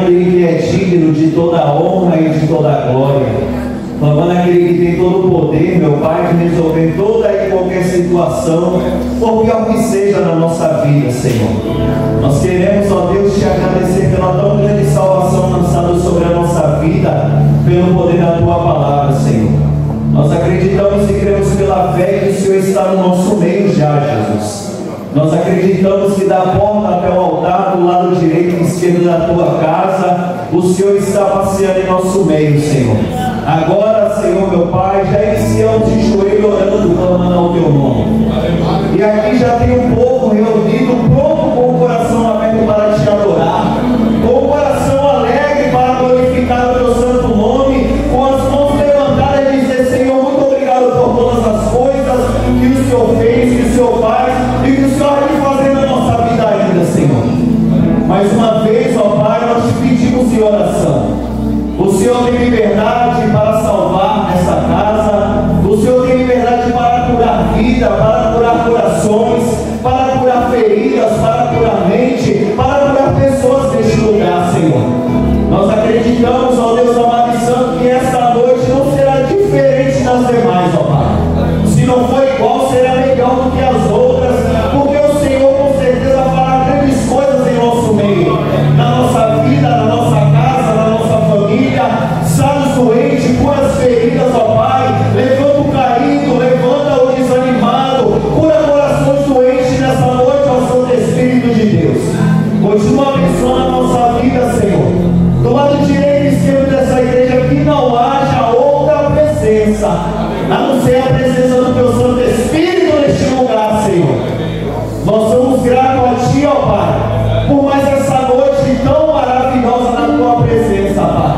aquele que é digno de toda a honra e de toda a glória. Clamando aquele que tem todo o poder, meu Pai, de resolver toda e qualquer situação, por pior que seja na nossa vida, Senhor. Nós queremos, ó Deus, te agradecer pela tão grande salvação lançada sobre a nossa vida, pelo poder da Tua palavra, Senhor. Nós acreditamos e cremos pela fé que o Senhor está no nosso meio já, Jesus. Nós acreditamos que da porta até o altar, do lado direito e esquerdo da Tua casa, o Senhor está passeando em nosso meio, Senhor. Agora, Senhor, meu Pai, já iniciamos de joelho orando, clamando ao Teu nome. E aqui já tem um povo reunido, pronto, com o coração aberto para Te adorar, com o coração alegre para glorificar o Teu santo nome, com as mãos levantadas e dizer: Senhor, muito obrigado por todas as coisas que o Senhor fez, que o Senhor faz e que o Senhor vai fazer na nossa vida ainda, Senhor. Mais uma vez, ó Pai, nós te pedimos em oração. O Senhor tem liberdade para salvar nessa casa. O Senhor tem liberdade para curar vida, para curar corações, para curar feridas, para curar mente, para curar pessoas neste lugar, Senhor. Nós acreditamos, ó Deus amado e santo, que esta noite não será diferente das demais, ó Pai. Se não for igual, será melhor do que as outras, porque o Senhor com certeza fará grandes coisas em nosso meio, na nossa vida, na nossa casa, na nossa família. Sabe os doentes, cura as feridas, ó Pai. Levanta o caído, levanta o desanimado, cura corações doentes nessa noite, ó Santo Espírito de Deus. Continua abençoando a nossa vida, Senhor. Do lado direito e esquerdo dessa igreja, que não haja outra presença, a não ser a presença do Teu Santo Espírito neste lugar, Senhor. Nós somos gratos a Ti, ó Pai, por mais essa noite tão maravilhosa na Tua presença, Pai.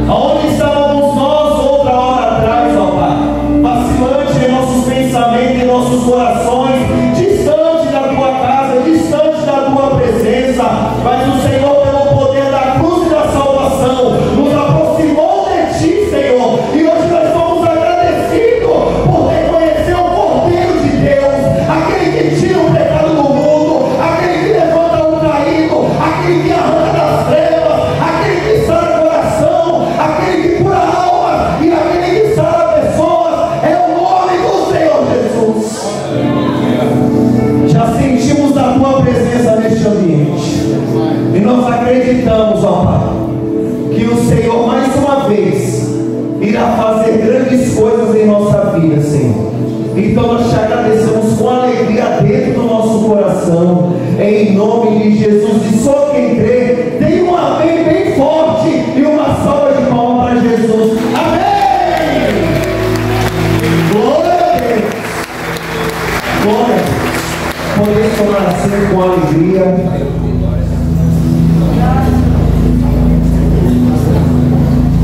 Aonde estávamos nós outra hora atrás, ó Pai, vacilante em nossos pensamentos, em nossos corações, distante da Tua casa, distante da Tua presença, mas o Senhor, pelo poder da cruz e da salvação, nos aproximou de Ti, Senhor, e hoje nós somos agradecidos por reconhecer o Cordeiro de Deus, aquele que tira o pecado do mundo, aquele que levanta o caído, aquele que arranca das trevas, aquele que sara coração, aquele que cura almas e aquele que sara pessoas. É o nome do Senhor Jesus. Já sentimos a Tua presença neste ambiente e nós acreditamos, ó Pai, que o Senhor mais uma vez irá fazer grandes coisas em nossa vida, Senhor. Então nós te agradecemos com alegria dentro do nosso coração, em nome de Jesus. E só quem crê, tem um amém bem forte e uma salva de palmas para Jesus. Amém! Glória a Deus! Glória a Deus! Podemos tomar assim com alegria.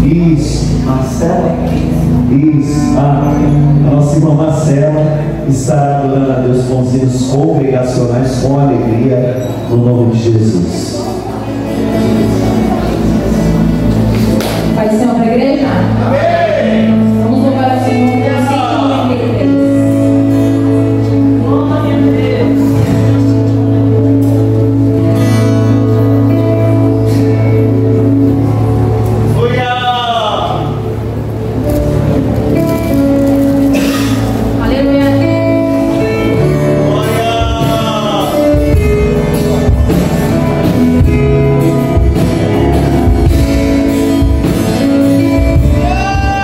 Isso, Marcela. Isso, a nossa irmã Marcela estará adorando a Deus com os hinos congregacionais com alegria, no nome de Jesus. Pai do Senhor para a igreja? Amém! Vamos louvar ao Senhor com 193. Glória a Deus! Yeah!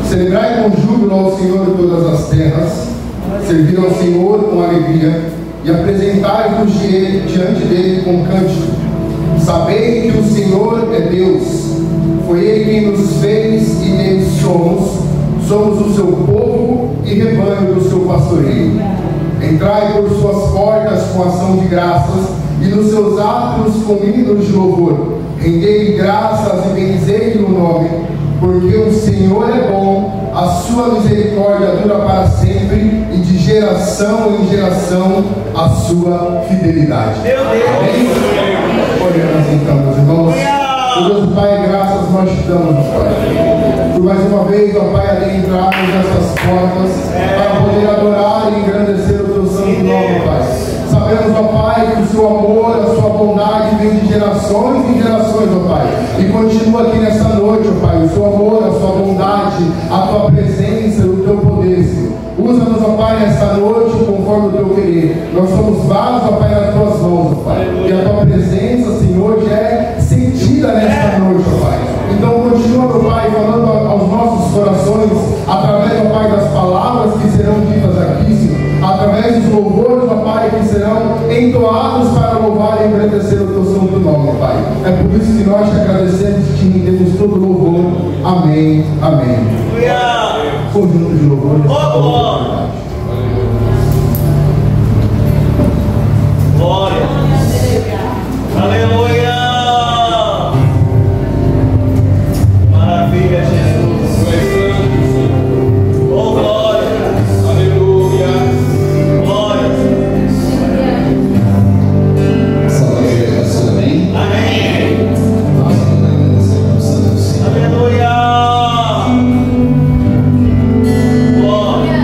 Celebrai com júbilo ao Senhor de todas as terras, servir ao Senhor com alegria e apresentai-vos diante dele com cântico. Sabei que o Senhor é Deus, foi Ele quem nos fez e nele somos o seu povo e rebanho do seu pastoreio. Entrai por suas portas com ação de graças e nos seus átrios com hinos de louvor. Rendei-lhe graças e bendizei-lhe o nome, porque o Senhor é bom, a sua misericórdia dura para sempre e de geração em geração a sua fidelidade. Amém? Oremos então, meus irmãos. Por Deus, Pai, graças nós te damos, Pai. Por mais uma vez, ó Pai, adentrarmos nessas portas para poder adorar e engrandecer o teu santo nome, Pai. Sabemos, ó Pai, que o seu amor, a sua bondade vem de gerações em gerações, ó Pai. E continua aqui nessa noite, ó Pai, o seu amor, a sua bondade, a tua presença e o teu poder, Senhor. Usa-nos, ó Pai, nesta noite conforme o teu querer. Nós somos vasos, ó Pai, nas tuas mãos, ó Pai. E a tua presença, Senhor, já é sentida nesta noite, ó Pai. Então continua, meu Pai, falando aos nossos corações, através, ó Pai, das palavras que serão ditas aqui, Senhor. Através dos louvores, ó Pai, que serão entoados para louvar e engrandecer o teu santo nome, ó Pai. É por isso que nós te agradecemos e te rendemos todo louvor. Amém, amém. Conjunto de louvores. Glória. Aleluia. Maravilha, Jesus. Oh, glória. Aleluia. Glória. Salve a igreja, amém? Amém. Nós agradecemos o santo do Senhor. Aleluia. Glória.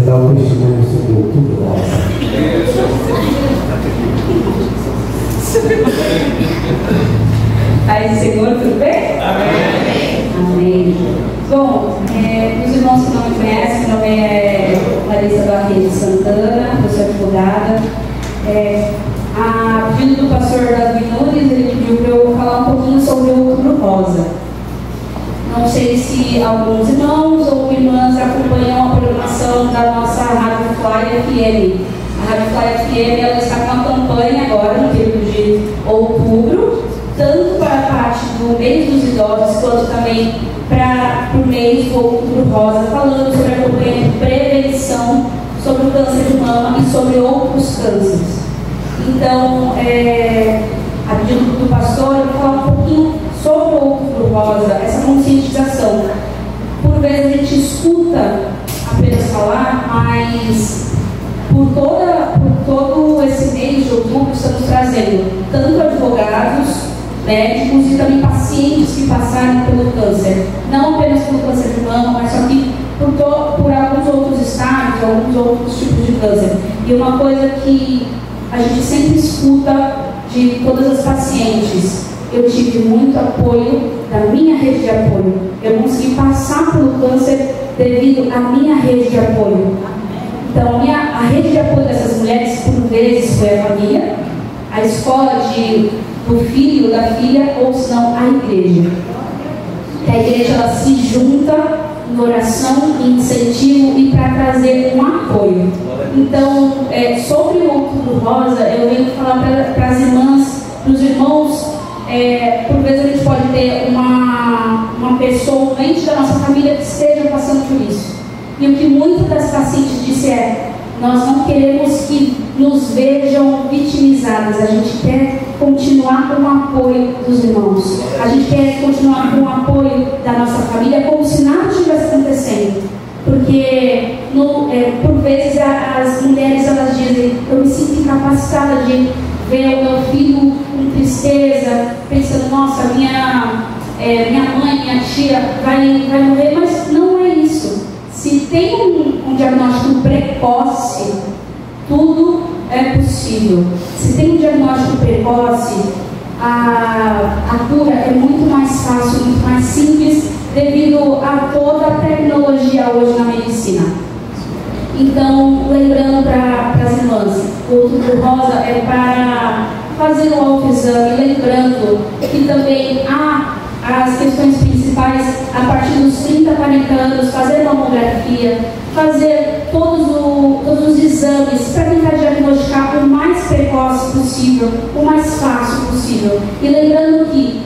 dar um testemunho sobre o Outubro Rosa. Aí, Senhor, tudo bem? Amém. Amém. Bom, os irmãos que não me conhecem, meu nome é Larissa Barreto Santana, eu sou advogada. A pedido do pastor Davi Nunes, ele pediu para eu falar um pouquinho sobre o Outubro Rosa. Não sei se alguns irmãos ou irmãs acompanham a programação da nossa Rádio Fly FM. A Rádio Fly FM ela está com uma campanha agora, no período de outubro, tanto para a parte do mês dos idosos, quanto também para o mês do Outubro Rosa, falando sobre a campanha de prevenção sobre o câncer de mama e sobre outros cânceres. Então, a pedido do pastor, eu vou falar um pouquinho sobre o Outubro Rosa, essa conscientização. Por vezes a gente escuta apenas falar, mas por todo esse mês de outubro estamos trazendo tanto advogados, médicos e também pacientes que passaram pelo câncer. Não apenas pelo câncer de mama, mas também por alguns outros estágios, alguns outros tipos de câncer. E uma coisa que a gente sempre escuta de todas as pacientes: eu tive muito apoio da minha rede de apoio. Eu consegui passar pelo câncer devido à minha rede de apoio. Então, a rede de apoio dessas mulheres, por vezes, foi a família, a escola do filho, da filha, ou se não, a igreja. Que a igreja ela se junta em oração, em incentivo e para trazer um apoio. Então, sobre o Outubro Rosa, eu venho falar para as irmãs, para os irmãos. Por vezes a gente pode ter uma pessoa, um ente da nossa família que esteja passando por isso. E o que muitas das pacientes disse nós não queremos que nos vejam vitimizadas, a gente quer continuar com o apoio dos irmãos, a gente quer continuar com o apoio da nossa família como se nada estivesse acontecendo. Porque por vezes as mulheres elas dizem: eu me sinto incapacitada de ver o meu filho com tristeza, pensando, nossa, minha mãe, minha tia vai morrer, mas não é isso. Se tem um diagnóstico precoce, tudo é possível. Se tem um diagnóstico precoce, a cura é muito mais fácil, muito mais simples, devido a toda a tecnologia hoje na medicina. Então, lembrando para as irmãs, o Outubro Rosa é para fazer o autoexame, lembrando que também há as questões principais a partir dos 30, 40 anos, fazer mamografia, fazer todos os exames para tentar diagnosticar o mais precoce possível, o mais fácil possível. E lembrando que,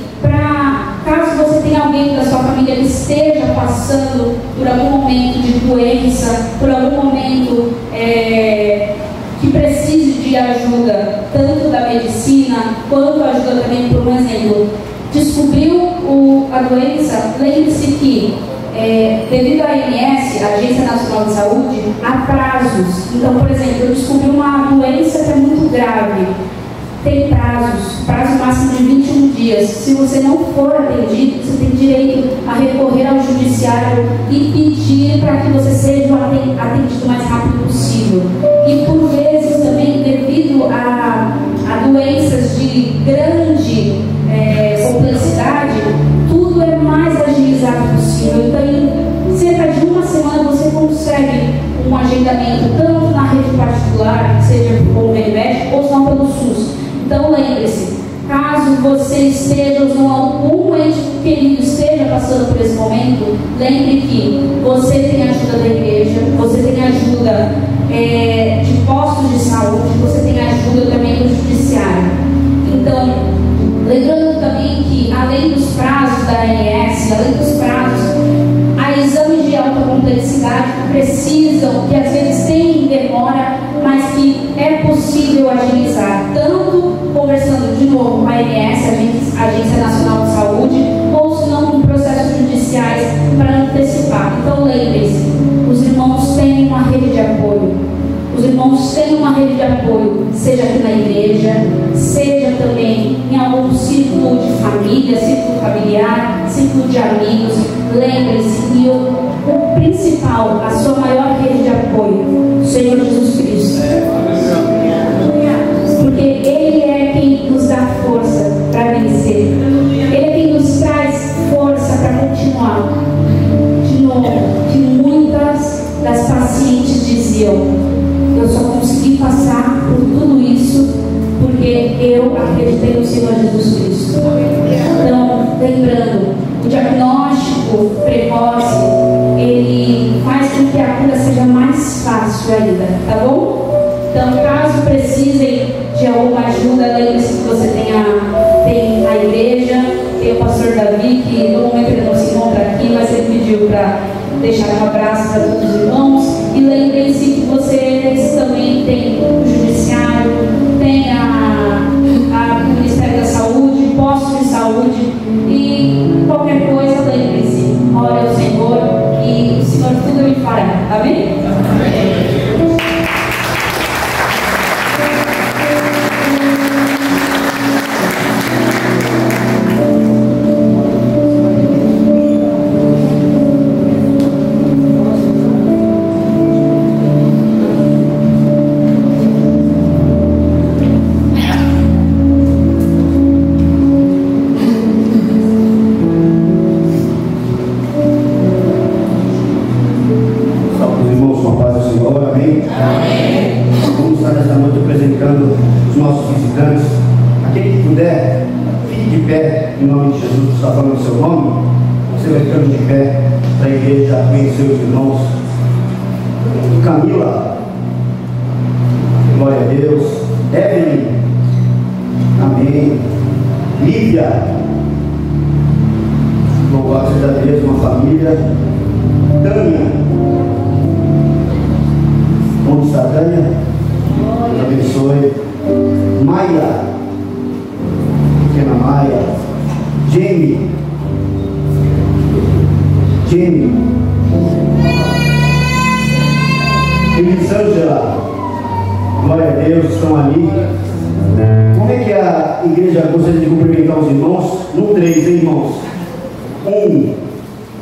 caso você tenha alguém da sua família que esteja passando por algum momento de doença, por algum momento que precise de ajuda, tanto da medicina, quanto ajuda também, por um exemplo, descobriu a doença, lembre-se que, devido à ANS, a Agência Nacional de Saúde, há prazos. Então, por exemplo, eu descobri uma doença que é muito grave. Tem prazo máximo de 21 dias. Se você não for atendido, você tem direito a recorrer ao judiciário e pedir para que você seja atendido o mais rápido possível. E por vezes também, devido a doenças de grande complexidade, tudo é mais agilizado possível. Então, em cerca de uma semana você consegue um agendamento tanto na rede particular, seja por convênio médico, ou não pelo SUS. Então, lembre-se, caso você esteja, ou algum ente querido esteja passando por esse momento, lembre que você tem ajuda da igreja, você tem ajuda de postos de saúde, você tem ajuda também do judiciário. Então, lembrando também que, além dos prazos da ANS, além dos prazos, há exames de alta complexidade que precisam, que às vezes têm demora, mas que é possível agilizar, tanto conversando de novo com a ANS, Agência Nacional de Saúde, ou se não com processos judiciais para antecipar. Então, lembre-se, os irmãos têm uma rede de apoio. Os irmãos têm uma rede de apoio, seja aqui na igreja, seja também em algum círculo de família, círculo familiar, círculo de amigos. Lembre-se que o principal, a sua maior rede de apoio pacientes diziam: eu só consegui passar por tudo isso porque eu acreditei no Senhor Jesus Cristo. Então, lembrando, o diagnóstico precoce, ele faz com que a cura seja mais fácil ainda, tá bom? Então, caso precisem de alguma ajuda, lembre-se que você tem a igreja, tem o pastor Davi, que no momento ele não se encontra aqui, mas ele pediu para deixar um abraço para todos os irmãos. E lembrem-se que vocês também têm o judiciário, tem o Ministério da Saúde, postos de saúde, e qualquer coisa, lembrem-se, ore ao Senhor e o Senhor tudo lhe fará. Amém? Amém. Em nome de Jesus, que está falando o seu nome, você vai ficando de pé para a igreja conhecer os irmãos. Camila, glória a Deus. Evelyn, amém. Lívia, louvado seja Deus, uma família. Tânia, onde está Tânia? Deus abençoe. Maia, pequena Maia. Jamie, Elisângela, glória a Deus, estão ali. Como é que a igreja gostaria de cumprimentar os irmãos? No 3, hein, irmãos? 1,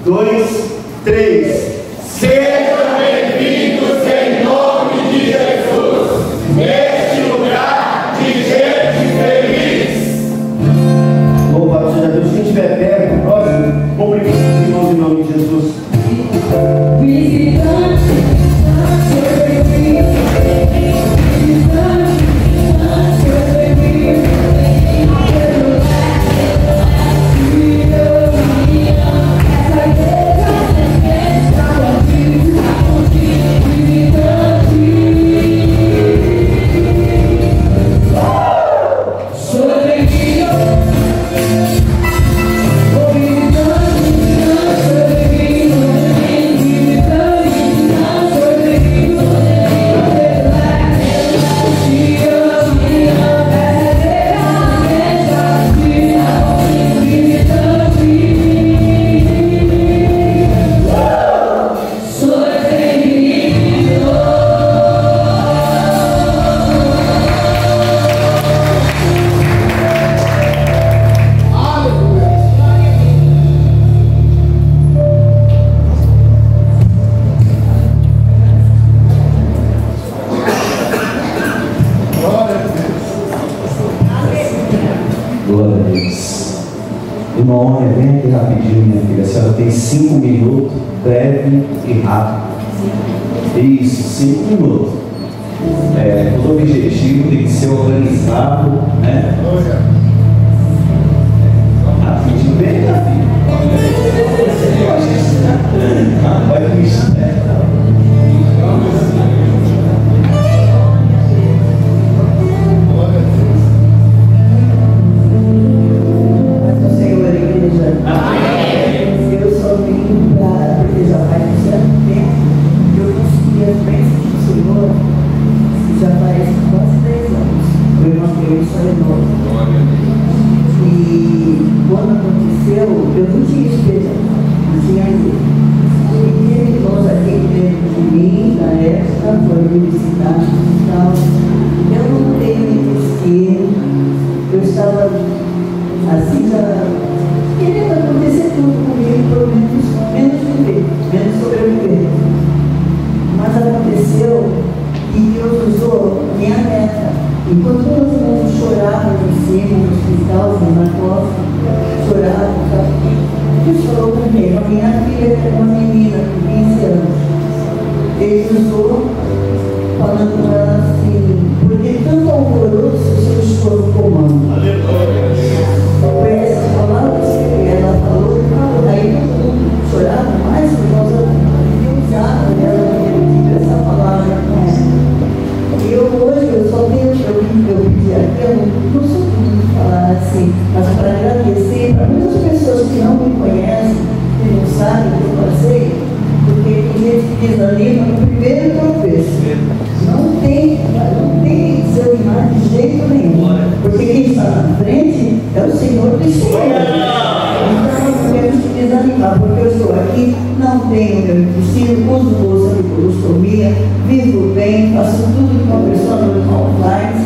2, 3. Sejam bem-vindos em nome de Jesus, neste lugar de gente feliz. Louvado seja Deus. Quem estiver perto, próximo, cumprimente os irmãos em nome de Jesus. Irmão, vem aqui rapidinho, minha filha. A senhora tem 5 minutos, breve e rápido. Isso, 5 minutos. O objetivo tem que ser organizado, né? Rapidinho, bem rapidinho. Vai com isso, né? ele usou, falando com ela assim, porque tanto alvoroço o seu esposo comando. Foi essa palavra que ela falou, aí todo mundo chorava mais por causa de usar ela, essa palavra com ela. E eu hoje, eu só tenho eu pedi aqui, eu não sou muito falar assim, mas para agradecer para muitas pessoas que não me conhecem, que não sabem o que eu passei, porque tem gente que desanima no primeiro tropeço. Não tem que desanimar de jeito nenhum, porque quem está na frente é o Senhor dos Senhores. Então não temos que desanimar, porque eu estou aqui, não tenho meu intestino, uso bolsa de colostomia, vivo bem, faço tudo que uma pessoa normal faz.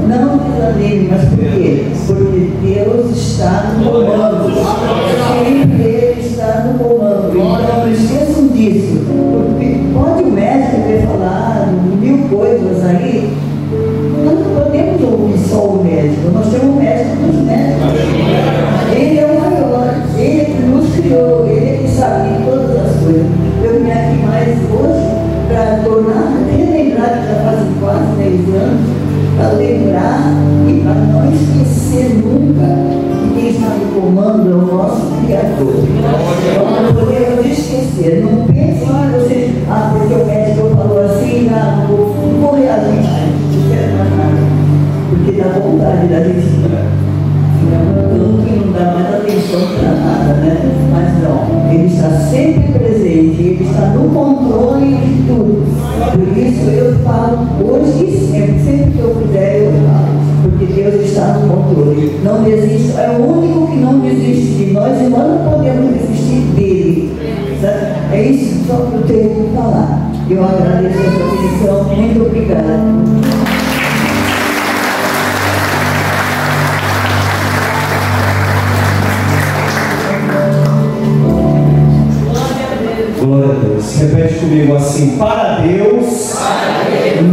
Não desanime, mas por quê? Porque Deus está no comando. Sempre Ele está no comando. Então não esqueçam disso. Porque pode o médico ter falado mil coisas aí. Nós não podemos ouvir só o médico. Nós temos um médico dos médicos. Ele é o maior. Ele é que nos criou. Ele é que sabe todas as coisas. Eu vim aqui mais hoje para relembrar que já fazem quase 10 anos. Para lembrar e para não esquecer nunca que quem está no comando é o nosso Criador. Então não podemos esquecer. Não pense que você, porque o médico falou assim, não vou reagir mais, não quero mais nada. Porque dá vontade da gente tanto que não dá mais atenção para nada, né? Mas não, Ele está sempre presente, Ele está no controle de tudo. Por isso eu falo hoje e sempre que eu puder eu falo, porque Deus está no controle. Não desista, é o único que não desiste de nós e nós não podemos desistir dele. Sabe? É isso só que eu tenho que falar. Eu agradeço a sua atenção, muito obrigada. Glória a Deus. Repete comigo assim: para Deus,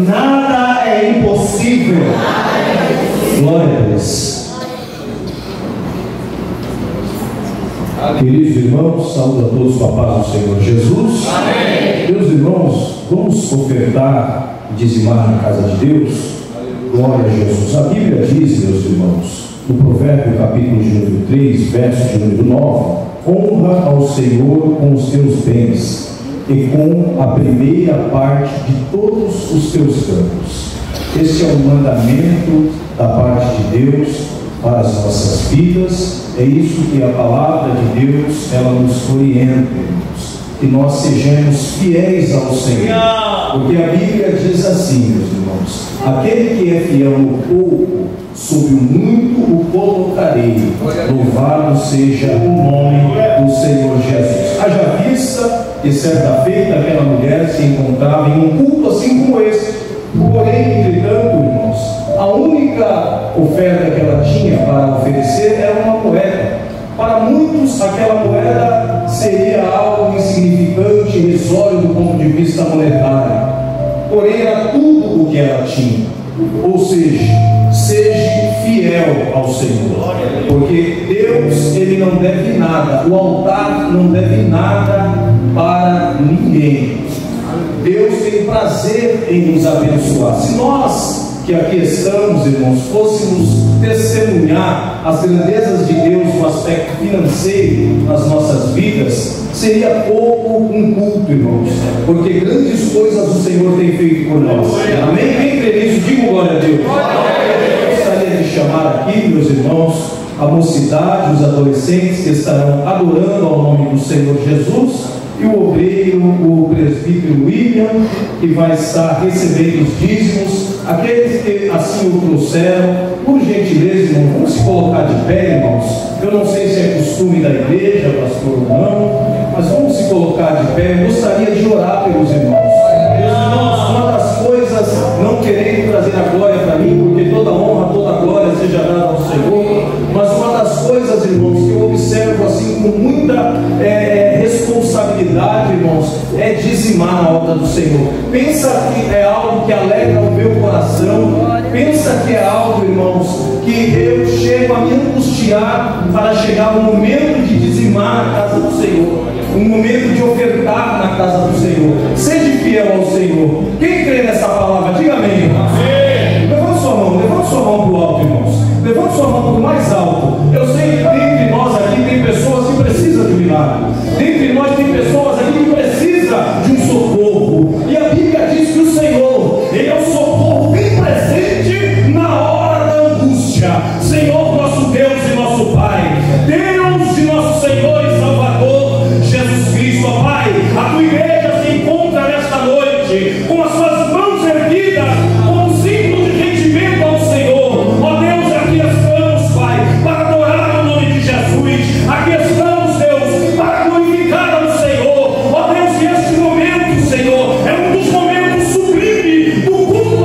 nada é impossível. Glória a Deus. Queridos irmãos, saúdo a todos com a paz do Senhor Jesus. Amém. Meus irmãos, vamos ofertar e dizimar na casa de Deus. Glória a Jesus. A Bíblia diz, meus irmãos, no Provérbio capítulo de número 3, verso de número 9: honra ao Senhor com os teus bens e com a primeira parte de todos os teus campos. Esse é o mandamento da parte de Deus para as nossas vidas. É isso que a palavra de Deus ela nos orienta, irmãos, que nós sejamos fiéis ao Senhor, porque a Bíblia diz assim, meus irmãos: aquele que é fiel no pouco, sobre o muito o colocarei. Louvado seja o nome do Senhor Jesus. Haja vista que certa feita aquela mulher se encontrava em um culto assim como esse. Porém, entretanto, irmãos, a única oferta que ela tinha para oferecer era uma moeda. Para muitos, aquela moeda seria algo insignificante, irrisório do ponto de vista monetário. Porém, era tudo o que ela tinha. Ou seja, seja fiel ao Senhor, porque Deus ele não deve nada, o altar não deve nada para ninguém. Deus tem prazer em nos abençoar. Se nós que aqui estamos, irmãos, fôssemos testemunhar as grandezas de Deus no aspecto financeiro nas nossas vidas, seria pouco um culto, irmãos, porque grandes coisas o Senhor tem feito por nós. Amém? Quem crê nisso, diga glória a Deus. Eu gostaria de chamar aqui, meus irmãos, a mocidade, os adolescentes que estarão adorando ao nome do Senhor Jesus, e o obreiro, o presbítero William, que vai estar recebendo os dízimos. Aqueles que assim o trouxeram, por gentileza, irmãos, vamos se colocar de pé, irmãos. Eu não sei se é costume da igreja, pastor, ou não, mas vamos se colocar de pé. Eu gostaria de orar pelos irmãos. Meus irmãos, uma das coisas, não querendo trazer a glória para mim, porque toda honra, toda glória seja dada ao Senhor, mas uma das coisas, irmãos, que eu observo assim com muita responsabilidade, irmãos, é dizimar na obra do Senhor. Pensa que é algo que alegra o meu coração, Pensa que é algo, irmãos, que eu chego a me angustiar para chegar o momento de dizimar na casa do Senhor, um momento de ofertar na casa do Senhor. Seja fiel ao Senhor. Quem crê nessa palavra, diga amém, irmãos. Levante sua mão para o alto, irmãos. Levante sua mão para o mais alto. Eu sei que dentre nós aqui tem pessoas que precisam de milagre. Dentre nós tem pessoas aqui que precisam de um socorro. E a Bíblia diz que o Senhor, Ele é o socorro bem presente na hora da angústia. Senhor, nosso Deus e nosso Pai, Deus de nosso Senhor e Salvador Jesus Cristo, ó Pai, a tua igreja se encontra nesta noite com as suas mãos erguidas, como símbolo de rendimento ao Senhor. Ó Deus, aqui estamos, Pai, para adorar o nome de Jesus. Aqui estamos, Deus, para glorificar ao Senhor. Ó Deus, e este momento, Senhor, é um dos momentos sublimes do culto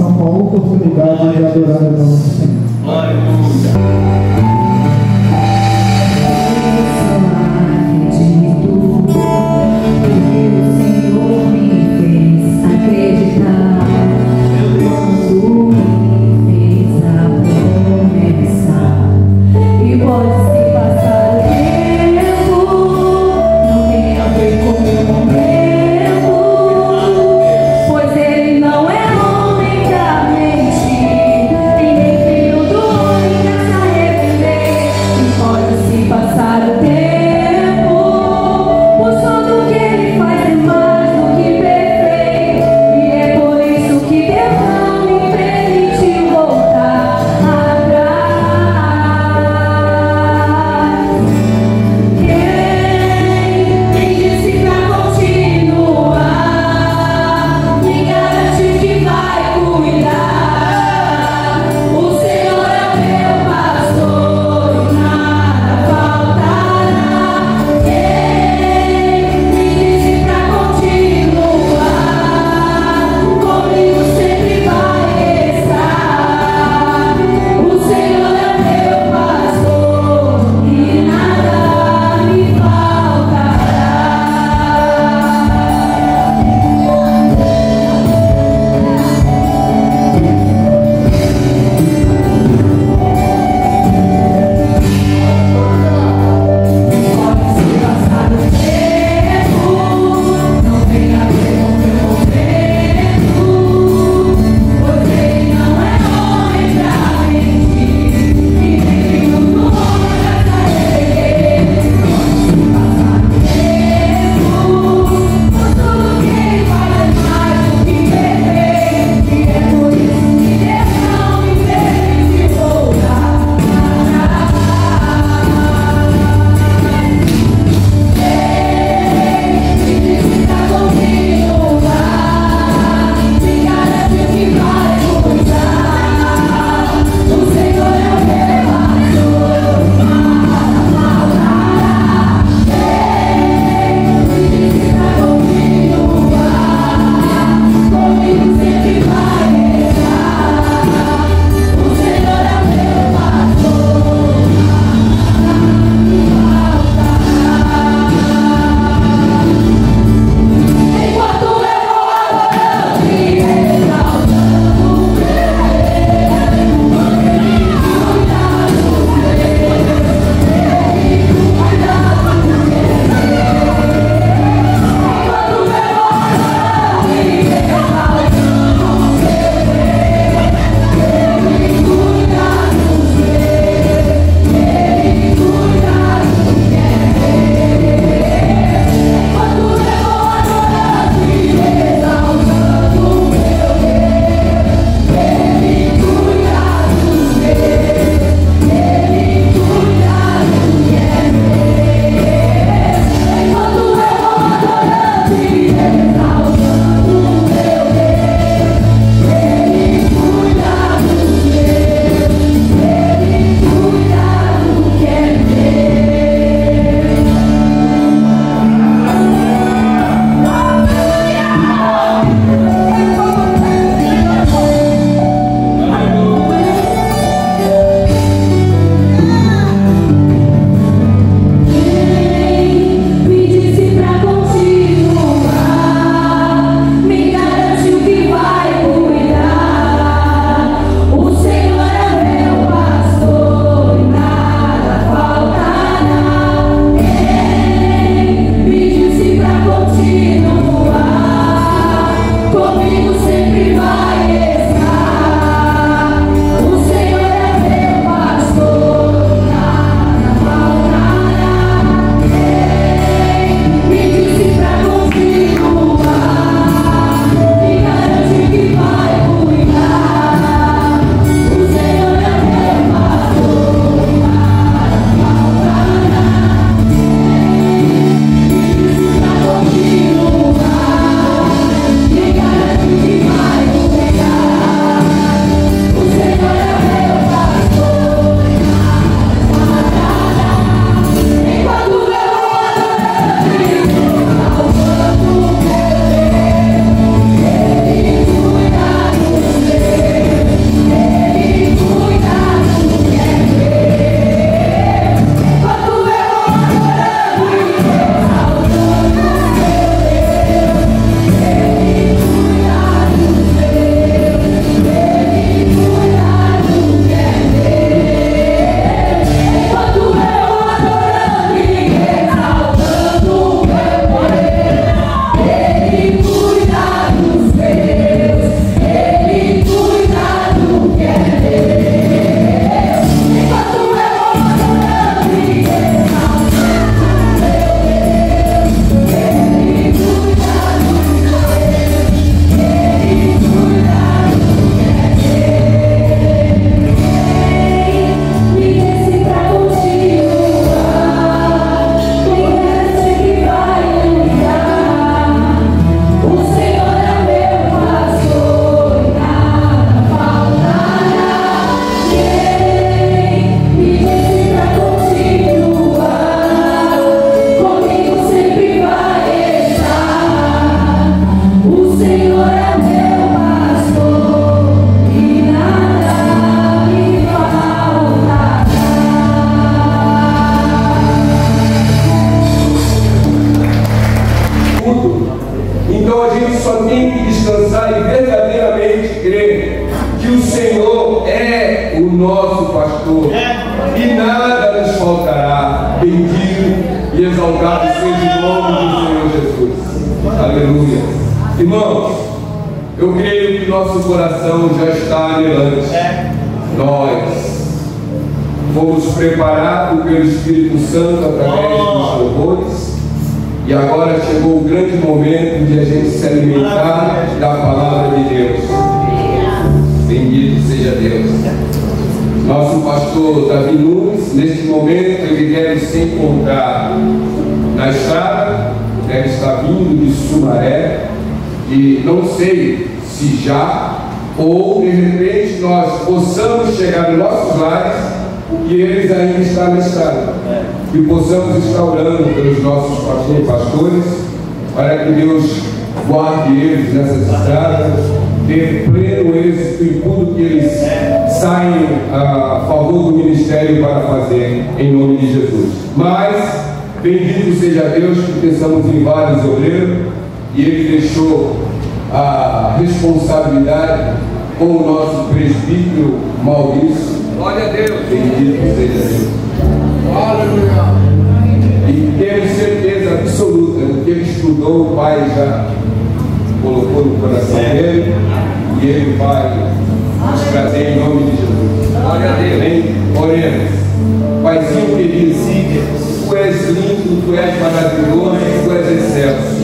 coração com a oportunidade de adorar o nome do Senhor. Pois ele não é homem pra mentir, e nem filho do homem pra se arrepender. Senhor é o nosso pastor e nada nos faltará. Bendito e exaltado seja o nome do Senhor Jesus. Aleluia. Irmãos, eu creio que nosso coração já está anelante. Nós fomos preparados pelo Espírito Santo através dos louvores. E agora chegou o grande momento de a gente se alimentar da palavra de Deus. Bendito seja Deus. Nosso pastor Davi Nunes, neste momento, ele deve se encontrar na estrada, deve estar vindo de Sumaré, e não sei se já ou de repente nós possamos chegar nos nossos lares e eles ainda estão na estrada. E possamos estar orando pelos nossos pastores, para que Deus guarde eles nessas estradas, dê pleno êxito em tudo que eles saem a favor do ministério para fazer, em nome de Jesus. Mas, bendito seja Deus, que pensamos em vários obreiros, e Ele deixou a responsabilidade com o nosso presbítero Maurício. Glória a Deus, bendito seja Deus. E temos certeza absoluta do que ele estudou, o Pai já colocou no coração dele, e ele vai nos trazer em nome de Jesus. Glória a Deus, hein? Oremos. Paizinho querido, Tu és lindo, Tu és maravilhoso, Tu és excelso.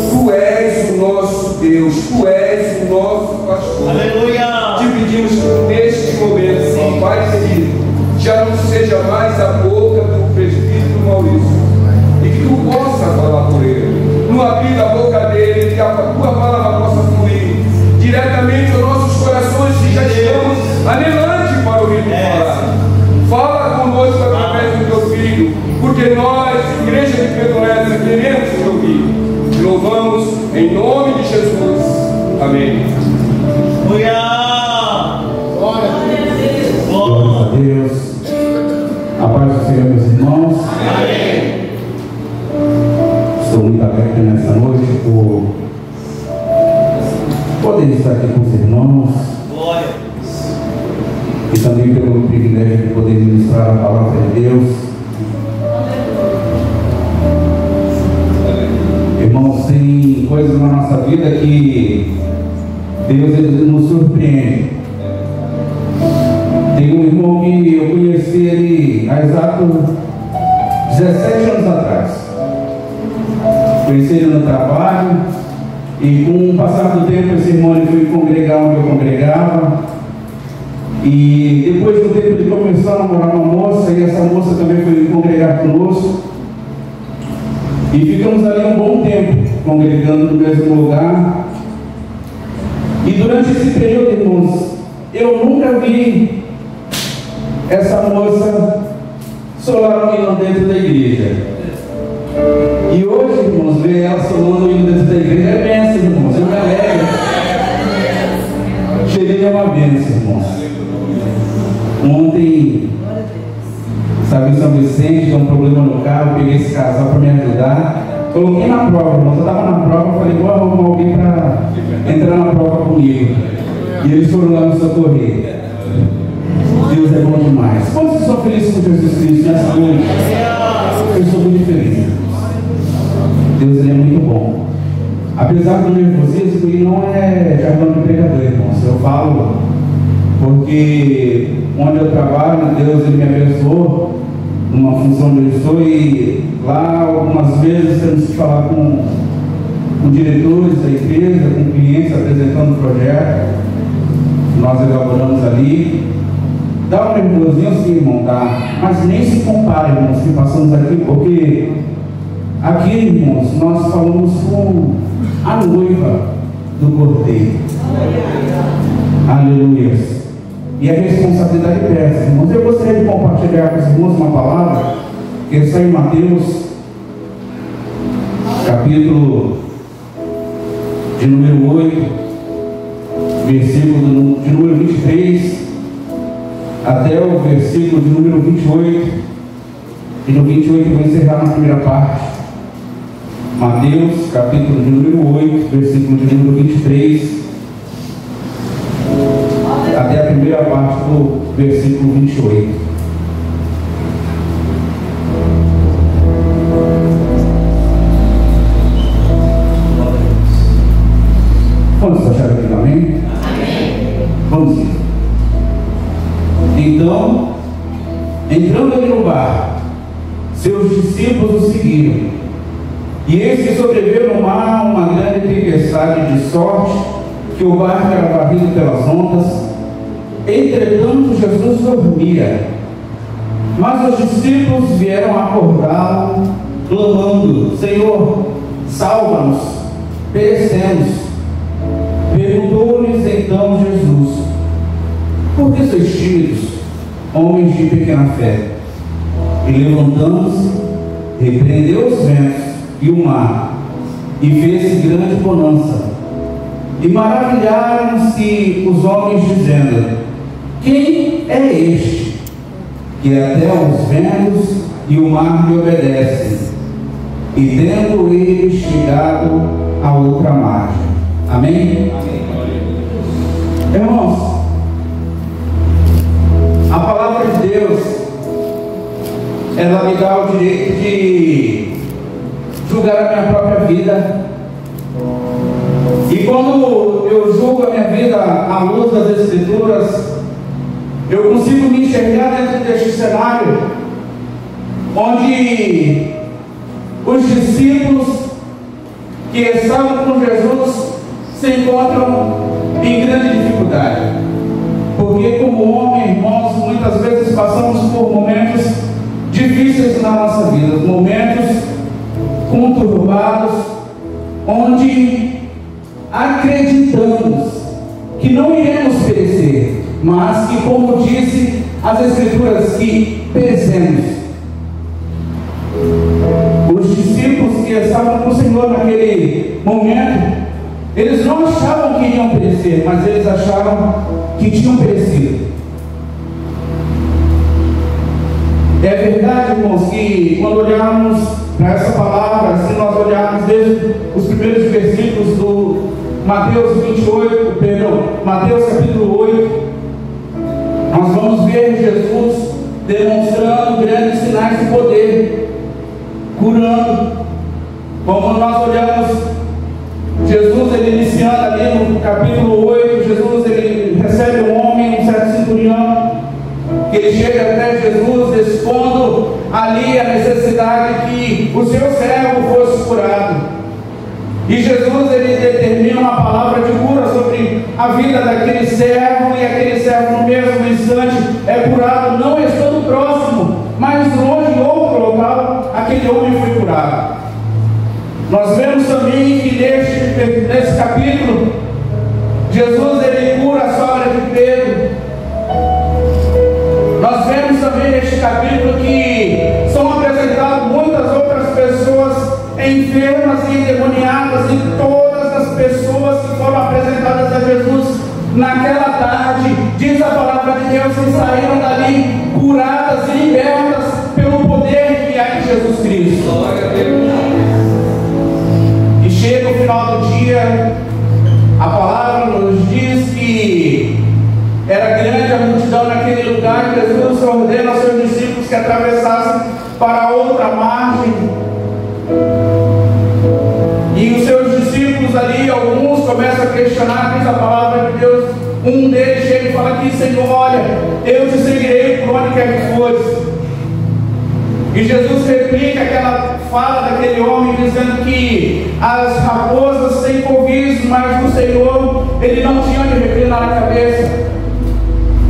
Tu és o nosso Deus, Tu és o nosso pastor. Aleluia! Te pedimos neste momento, Pai querido, já não seja mais a boca do presbítero Maurício, e que Tu possa falar por ele, no abrir da boca dele, que a Tua palavra possa fluir diretamente aos nossos corações, que já estamos anelantes para ouvir Tu falar. Fala conosco através do Teu Filho, porque nós, Igreja de Pedro Lessa, queremos Te ouvir. Te louvamos em nome de Jesus. Amém. Glória a Deus. A paz do Senhor, meus irmãos. Amém. Estou muito alegre nessa noite por poder estar aqui com os irmãos. Glória. E também pelo privilégio de poder ministrar a palavra de Deus. Irmãos, tem coisas na nossa vida que Deus nos surpreende. Tem um irmão que eu conheci ele há exato 17 anos atrás. Conheci ele no trabalho, e com o passar do tempo esse irmão ele foi congregar onde eu congregava. E depois do tempo ele começou a namorar uma moça, e essa moça também foi congregar conosco. E ficamos ali um bom tempo congregando no mesmo lugar. E durante esse período, irmãos, eu nunca vi essa moça solar o hino dentro da igreja. E hoje, irmãos, ver ela solando o hino dentro da igreja é bênção, irmãos. Eu me alegro. Cheguei a uma bênção, irmãos. Ontem, estava em São Vicente, tinha um problema no carro, peguei esse casal para me ajudar. Coloquei na prova, irmãos. Eu estava na prova, falei, vou arrumar alguém para entrar na prova comigo. E eles foram lá me socorrer. Deus é bom demais. Quantos vocês são felizes com Jesus Cristo nessa noite? Eu sou muito feliz. Deus, ele é muito bom. Apesar do nervosismo, ele não é jargão de pregador, irmãos. Eu falo porque onde eu trabalho, Deus, ele me abençoou numa função onde eu estou, e lá algumas vezes temos que falar com diretores da empresa, com clientes apresentando o projeto. Nós elaboramos ali. Dá um nervosinho sim, irmão, tá? Mas nem se compara, irmãos, que passamos aqui, porque aqui, irmãos, nós falamos com a noiva do Cordeiro. Aleluia. E a responsabilidade pesa, irmãos. Eu gostaria de compartilhar com os irmãos uma palavra que está em Mateus, capítulo de número 8, versículo de número 23, até o versículo de número 28, e no 28 eu vou encerrar na primeira parte. Mateus, capítulo de número 8, versículo de número 23, até a primeira primeira parte do versículo 28. Vamos achar aqui, amém? Vamos ir. Então, entrando ele no barco, seus discípulos o seguiram. E eis que sobreveio no mar uma grande tempestade, de sorte que o barco era varrido pelas ondas. Entretanto, Jesus dormia. Mas os discípulos vieram acordá-lo, clamando: Senhor, salva-nos, perecemos. Perguntou-lhes então Jesus: por que sois tímidos, homens de pequena fé? E levantando-se, repreendeu os ventos e o mar, e fez grande bonança. E maravilharam-se os homens, dizendo: quem é este, que até os ventos e o mar lhe obedecem? E tendo ele chegado a outra margem. Amém? Irmãos, a palavra de Deus, ela me dá o direito de julgar a minha própria vida. E quando eu julgo a minha vida à luz das Escrituras, eu consigo me enxergar dentro deste cenário onde os discípulos que estavam com Jesus se encontram em grande dificuldade. Porque como homem, irmãos, muitas vezes passamos por momentos difíceis na nossa vida, momentos conturbados, onde acreditamos que não iremos perecer, mas que, como disse as Escrituras, que perecemos. Os discípulos que estavam com o Senhor naquele momento, eles não achavam que iriam perecer, mas eles achavam que tinham perecido. É verdade, irmãos, que quando olharmos para essa palavra, se nós olharmos desde os primeiros versículos do Mateus capítulo 8, nós vamos ver Jesus demonstrando grandes sinais de poder, curando. Como nós olhamos Jesus, ele iniciando ali no capítulo 8, Jesus ele recebe um homem, um certo centurião, que ele chega até Jesus expondo ali a necessidade que o seu servo fosse curado. E Jesus ele determina uma palavra de cura sobre a vida daquele servo, e aquele servo no mesmo instante é curado, não estando próximo, mas longe, em outro local, aquele homem foi curado. Nós vemos também que nesse capítulo, Jesus ele cura a sogra de Pedro. Nós vemos também neste capítulo que são apresentadas muitas outras pessoas enfermas e endemoniadas, e todas as pessoas que foram apresentadas a Jesus naquela tarde, diz a palavra de Deus, que saíram dali curadas e libertas pelo poder que há em Jesus Cristo. Glória a Deus. E chega o final do dia, a palavra nos diz que era grande a multidão naquele lugar, e Jesus ordena aos seus discípulos que atravessassem para outra margem. E os seus discípulos ali, alguns começam a questionar, diz a palavra de Deus. Um deles chega e fala aqui: Senhor, olha, eu te seguirei por onde quer que fores. E Jesus replica aquela fala daquele homem, dizendo que as raposas têm covis, mas o Senhor, ele não tinha onde reclinar a cabeça.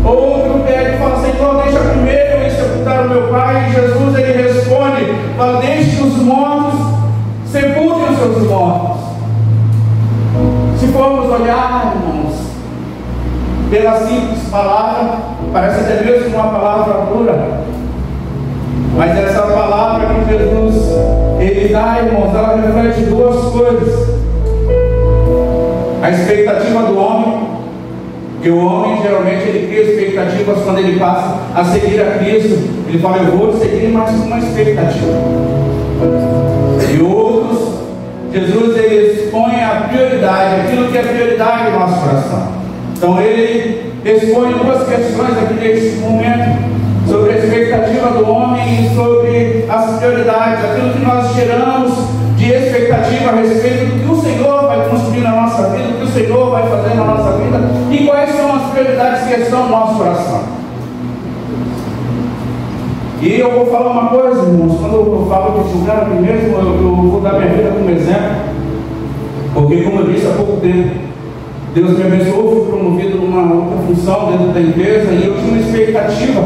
Outro pega e fala: Senhor, deixa primeiro eu sepultar o meu pai. E Jesus ele responde, fala: deixe que os mortos sepultem os seus mortos. Se formos olhar, irmãos, pela simples palavra, parece até mesmo uma palavra dura, mas essa palavra que Jesus ele dá, irmãos, ela reflete duas coisas: a expectativa do homem, que o homem geralmente ele cria expectativas quando ele passa a seguir a Cristo. Ele fala: eu vou seguir, mas com uma expectativa. E outros, Jesus ele expõe a prioridade, aquilo que é prioridade no nosso coração. Então ele expõe duas questões aqui nesse momento, sobre a expectativa do homem e sobre as prioridades, aquilo que nós geramos de expectativa a respeito do que o Senhor vai construir na nossa vida, do que o Senhor vai fazer na nossa vida e quais são as prioridades que estão no nosso coração. E eu vou falar uma coisa, irmãos, quando eu falo de julgar a mim mesmo, eu vou dar minha vida como exemplo, porque, como eu disse há pouco tempo, Deus me abençoou, fui promovido numa outra função dentro da empresa e eu tinha uma expectativa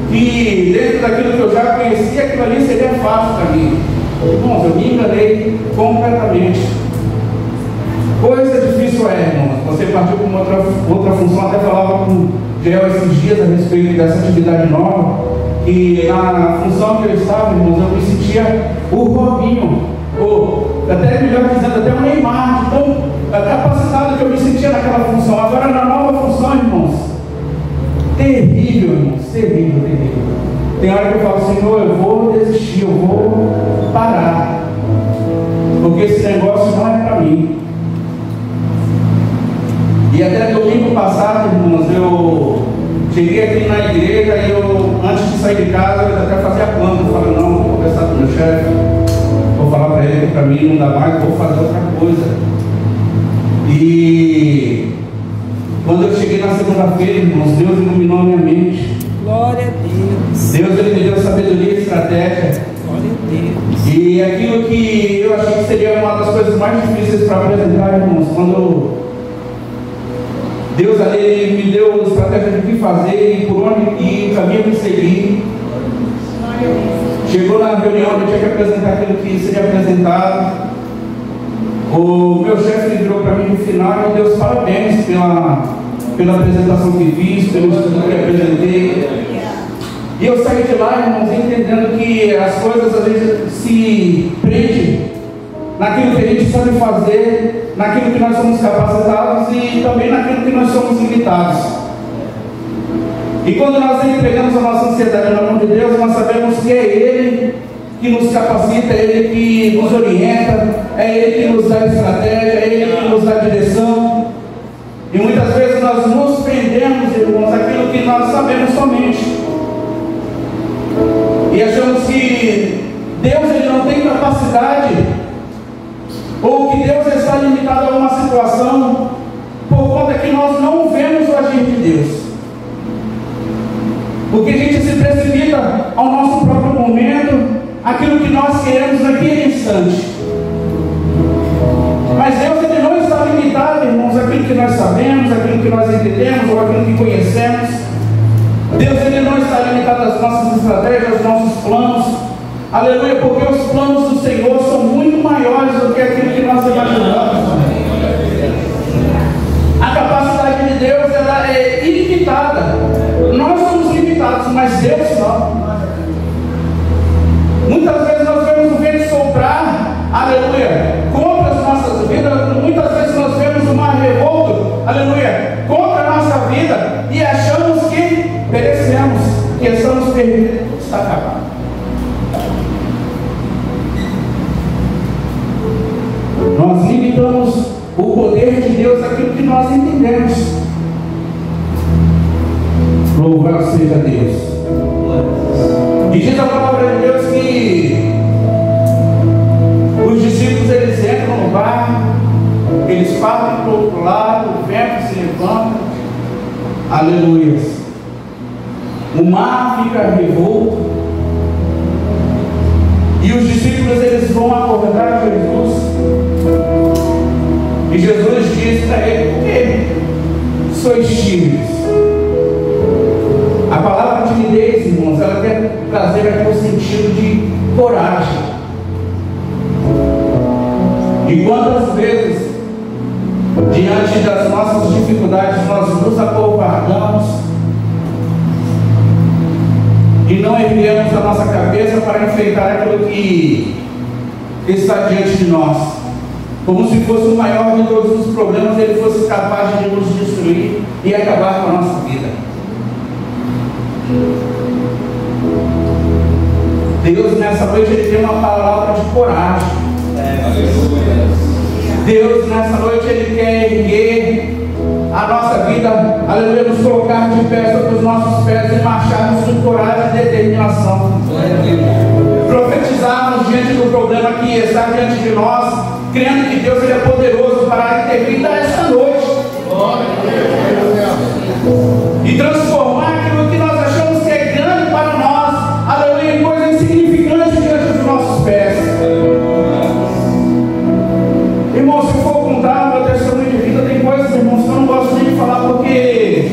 que, dentro daquilo que eu já conhecia, aquilo ali seria fácil para mim. Irmãos, eu me enganei completamente. Coisa difícil irmãos. Você partiu com outra função, até falava com o Gel esses dias a respeito dessa atividade nova. E na função que eu estava, irmãos, eu me sentia o Robinho, ou até melhor dizendo, até o Neymar, de tão capacitado que eu me sentia naquela função. Agora na nova função, irmãos, terrível, irmãos, terrível, terrível. Tem hora que eu falo, Senhor, eu vou desistir, eu vou parar, porque esse negócio não é para mim. E até domingo passado, irmãos, eu cheguei aqui na igreja e eu, antes de sair de casa, eu até fazia plano. Eu falei, não, vou conversar com o meu chefe, vou falar para ele que para mim não dá mais, vou fazer outra coisa. E quando eu cheguei na segunda-feira, irmãos, Deus iluminou a minha mente. Glória a Deus. Deus, ele me deu sabedoria e estratégia. Glória a Deus. E aquilo que eu achei que seria uma das coisas mais difíceis para apresentar, irmãos, quando Deus ali me deu estratégia de que fazer e por onde ir, o caminho que seguir. Chegou na reunião, eu tinha que apresentar aquilo que seria apresentado. O meu chefe virou para mim no final e me deu os parabéns pela apresentação que fiz, pelo estudo que apresentei. E eu saí de lá, irmãos, entendendo que as coisas às vezes se prendem naquilo que a gente sabe fazer, naquilo que nós somos capacitados e também naquilo que nós somos limitados. E quando nós entregamos a nossa ansiedade na mão de Deus, nós sabemos que é Ele que nos capacita, é Ele que nos orienta, é Ele que nos dá estratégia, é Ele que nos dá direção. E muitas vezes nós nos prendemos, irmãos, aquilo que nós sabemos somente. E achamos que Deus ele não tem capacidade, ou que Deus está limitado a uma situação, por conta que nós não vemos o agir de Deus. Porque a gente se precipita ao nosso próprio momento, aquilo que nós queremos naquele instante. Mas Deus ele não está limitado, irmãos, àquilo que nós sabemos, àquilo que nós entendemos, ou àquilo que conhecemos. Deus ele não está limitado às nossas estratégias, aos nossos planos. Aleluia, porque os planos do Senhor são muito maiores do que aquilo que nós imaginamos. A capacidade de Deus ela é ilimitada. Nós somos limitados, mas Deus não. Muitas vezes nós vemos o vento soprar, aleluia, contra as nossas vidas. Muitas vezes nós vemos o mar revolto, aleluia, contra a nossa vida e achamos que perecemos, que estamos perdidos, está acabado. Nós limitamos o poder de Deus àquilo que nós entendemos. Louvado seja Deus. E diz a palavra de Deus que os discípulos eles entram no barco, eles partem para o outro lado, o vento se levanta, aleluia. O mar fica revolto e os discípulos eles vão acordar Jesus. E Jesus diz para ele: por que sois tímidos? A palavra timidez, irmãos, ela quer trazer aqui o sentido de coragem. E quantas vezes, diante das nossas dificuldades, nós nos acovardamos e não erguemos a nossa cabeça para enfrentar aquilo que está diante de nós, como se fosse o maior de todos os problemas, ele fosse capaz de nos destruir e acabar com a nossa vida. Deus nessa noite ele tem uma palavra de coragem. Deus nessa noite ele quer erguer a nossa vida, aleluia, nos colocar de pé sobre os nossos pés e marcharmos com coragem e determinação. Profetizarmos diante do problema que está diante de nós, crendo que Deus ele é poderoso para intervir esta noite e transformar aquilo que nós achamos que é grande para nós, aleluia, em coisa insignificante diante dos nossos pés. Irmão, se for contar o meu testemunho de vida, tem coisas, irmãos, que eu não gosto nem de falar porque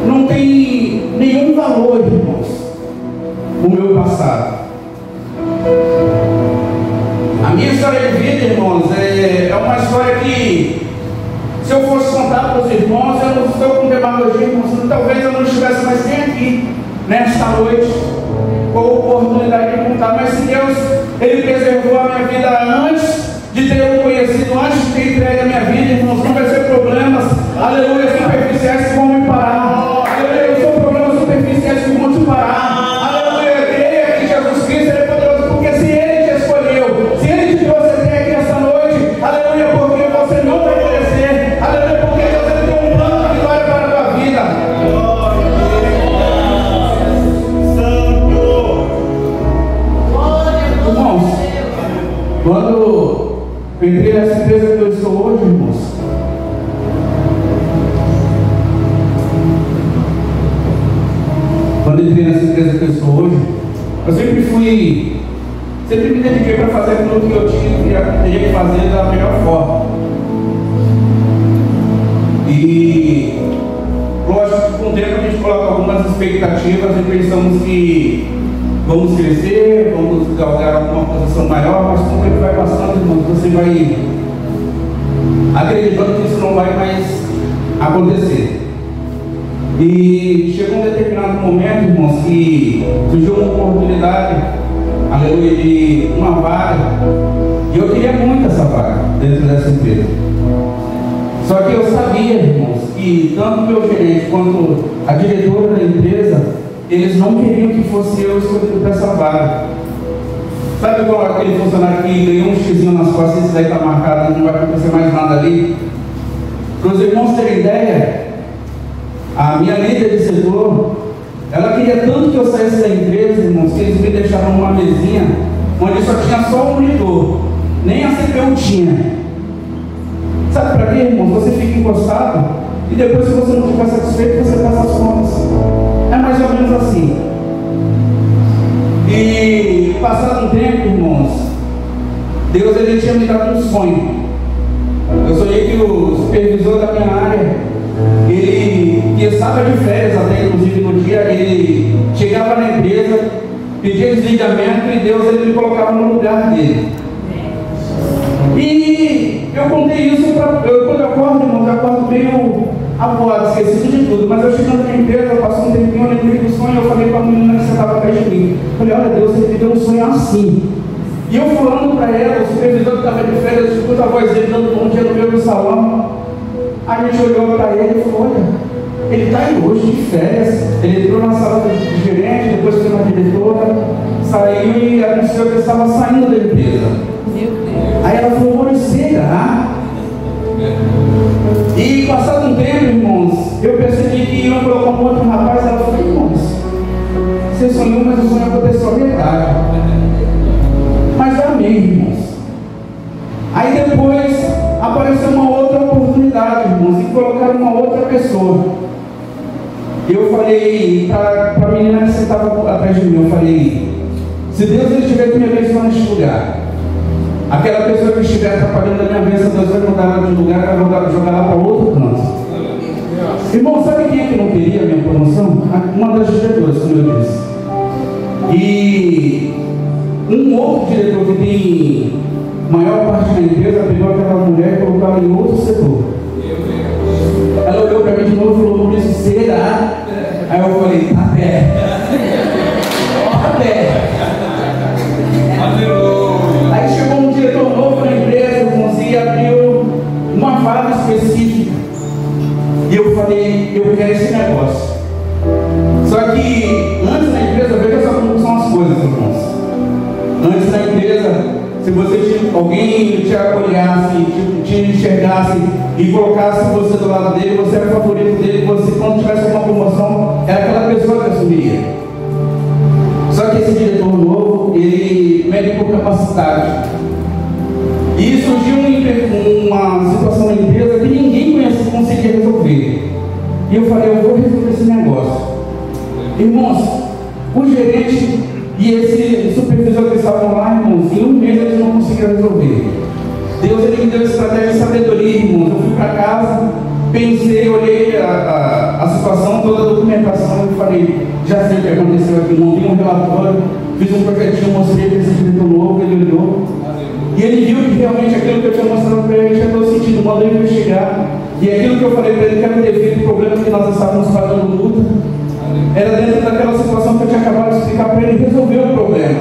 não tem nenhum valor, irmãos, o meu passado. A minha história de vida, irmãos, é uma história que, se eu fosse contar para os irmãos, eu não estou com demagogia, irmãos, talvez eu não estivesse mais nem aqui, nesta noite, com a oportunidade de contar, mas se Deus, Ele preservou a minha vida antes de ter o conhecido, antes de ter entregue a minha vida, irmãos, não vai ser problemas, aleluia, superficiais que vão me parar, aleluia, não são problemas superficiais que vão te parar, aleluia, creia que Jesus Cristo Ele é poderoso, porque se Ele te escolheu, se Ele te trouxe até aqui esta noite, aleluia, porque você não vai merecer, aleluia, porque Deus Ele tem um plano de vitória para a tua vida. Irmãos, quando eu entrei nessa empresa que eu estou hoje, irmãos, quando eu entrei nessa empresa que eu estou hoje, eu sempre me dediquei para fazer aquilo que eu teria que fazer da melhor forma. E lógico que com o tempo a gente coloca algumas expectativas e pensamos que vamos crescer, vamos galgar alguma posição maior, mas com o tempo vai passando, irmão, você vai acreditando que isso não vai mais acontecer. E chegou um determinado momento, irmãos, que surgiu uma oportunidade, aleluia, de uma vaga, e eu queria muito essa vaga dentro dessa empresa. Só que eu sabia, irmãos, que tanto o meu gerente quanto a diretora da empresa, eles não queriam que fosse eu escolhido para essa vaga. Sabe qual é aquele funcionário que ganhou um xizinho nas costas e isso daí está marcado e não vai acontecer mais nada ali? Para os irmãos terem ideia, a minha líder de setor, ela queria tanto que eu saísse da empresa, irmãos, que eles me deixaram numa mesinha onde só tinha só um monitor, nem a CPU tinha. Sabe para quê, irmãos? Você fica encostado e depois, se você não ficar satisfeito, você passa as contas. É mais ou menos assim. E passado um tempo, irmãos, Deus ele tinha me dado um sonho. Eu sonhei que o supervisor da minha área, ele que estava de férias até inclusive no dia, ele chegava na empresa, pedia desligamento e Deus ele me colocava no lugar dele. E eu contei isso quando eu acordo, irmãos, eu acordo meio avoado, esquecido de tudo, mas eu chegando na empresa, passou um tempinho, eu lembrei do sonho, eu falei para a menina que sentava atrás de mim, falei, olha, Deus ele me deu um sonho assim. E eu falando para ela, o supervisor que estava de férias, eu escuto a voz dele dando bom dia no meio do salão. A gente olhou para ele e falou, olha, ele está aí hoje de férias. Ele entrou na sala do gerente, depois foi na diretora, saiu e anunciou que ele estava saindo da empresa. Aí ela falou, olha, será? E passado um tempo, irmãos, eu percebi que iam colocar um outro rapaz. Ela falou, irmãos, você sonhou, mas o sonho aconteceu a metade. Mas amém, irmãos. Aí depois apareceu uma outra oportunidade, irmãos, e colocaram uma outra pessoa. Eu falei para a menina que sentava atrás de mim, eu falei, se Deus estiver me abençoando neste lugar, aquela pessoa que estiver atrapalhando a minha bênção, Deus vai mudar ela de lugar, vai jogar lá para outro canto. Irmão, sabe quem é que não queria a minha promoção? Uma das diretoras, como eu disse. E um outro diretor que tem maior parte da empresa pegou aquela mulher e colocou ela em outro setor. Ela olhou para mim de novo e falou, Maurício, será? Aí eu falei, tá perto. Tá perto. Aí chegou um diretor novo na empresa, irmãos, e abriu uma vaga específica. E eu falei, eu quero esse negócio. Só que antes da empresa, veja só como são as coisas, irmãos. Antes da empresa, se você tinha alguém te olhasse, te enxergasse e colocasse você do lado dele, você era o favorito dele, você quando tivesse uma promoção, era aquela pessoa que assumiria. Só que esse diretor novo, ele mede por capacidade. E surgiu uma situação na empresa que ninguém conseguia resolver. E eu falei, eu vou resolver esse negócio. Irmãos, o gerente e esse supervisor que estavam lá, irmãos, em um mês eles não conseguiram resolver. Deus, ele me deu estratégia e sabedoria, irmãos. Eu fui para casa, pensei, olhei a situação, toda a documentação, e falei, já sei o que aconteceu aqui, montei um relatório, fiz um projetinho, mostrei para esse diretor novo, ele olhou, e ele viu que realmente aquilo que eu tinha mostrado para ele tinha todo sentido, mandou investigar, e aquilo que eu falei para ele que era o devido problema que nós estávamos fazendo luta, era dentro daquela situação que eu tinha acabado de explicar para ele, resolver o problema.